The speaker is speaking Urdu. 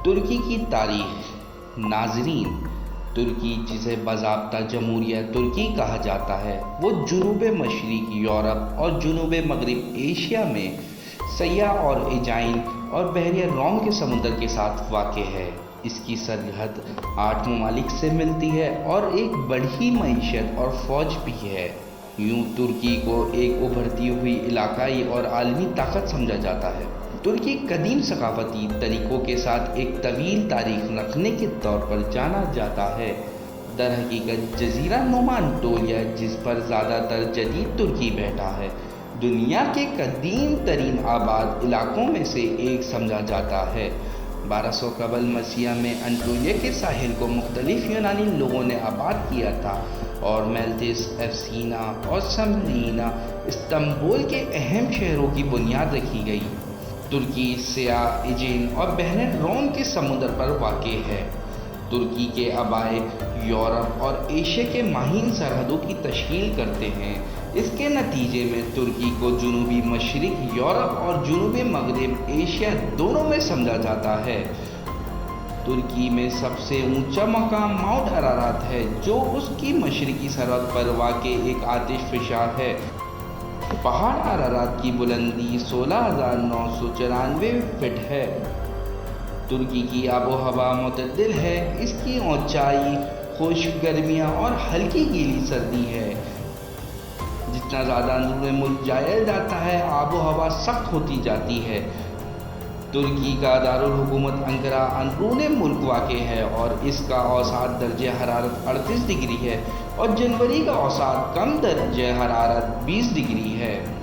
ترکی کی تاریخ۔ ناظرین، ترکی جسے باضابطہ جمہوریہ ترکی کہا جاتا ہے، وہ جنوب مشرق یورپ اور جنوب مغرب ایشیا میں سیاح اور ایجائن اور بحیرہ روم کے سمندر کے ساتھ واقع ہے۔ اس کی سرحد 8 ممالک سے ملتی ہے اور ایک بڑی معیشت اور فوج بھی ہے۔ یوں ترکی کو ایک ابھرتی ہوئی علاقائی اور عالمی طاقت سمجھا جاتا ہے۔ ترکی قدیم ثقافتی طریقوں کے ساتھ ایک طویل تاریخ رکھنے کے طور پر جانا جاتا ہے۔ در حقیقت جزیرہ نما انطولیہ، جس پر زیادہ تر جدید ترکی بیٹھا ہے، دنیا کے قدیم ترین آباد علاقوں میں سے ایک سمجھا جاتا ہے۔ 1200 قبل مسیح میں انطولیہ کے ساحل کو مختلف یونانی لوگوں نے آباد کیا تھا اور میلتس، ایفسینا اور سمرینہ استنبول کے اہم شہروں کی بنیاد رکھی گئی۔ ترکی سیاہ ایجین اور بحیرہ روم کے سمندر پر واقع ہے۔ ترکی کے آبائے یورپ اور ایشیا کے ماہین سرحدوں کی تشکیل کرتے ہیں۔ اس کے نتیجے میں ترکی کو جنوبی مشرق یورپ اور جنوب مغرب ایشیا دونوں میں سمجھا جاتا ہے۔ ترکی میں سب سے اونچا مقام ماؤنٹ ارارات ہے، جو اس کی مشرقی سرحد پر واقع ایک آتش فشاں ہے۔ پہاڑ ارارات کی بلندی 16,994 فٹ ہے۔ ترکی کی آب و ہوا معتدل ہے۔ اس کی اونچائی خشک گرمیاں اور ہلکی گیلی سردی ہے۔ جتنا زیادہ اندرون ملک جایا جاتا ہے، آب و ہوا سخت ہوتی جاتی ہے۔ ترکی کا دارالحکومت انقرہ اندرون ملک واقع ہے اور اس کا اوسط درجہ حرارت 38 ڈگری ہے اور جنوری کا اوسط کم درجہ حرارت 20 ڈگری ہے۔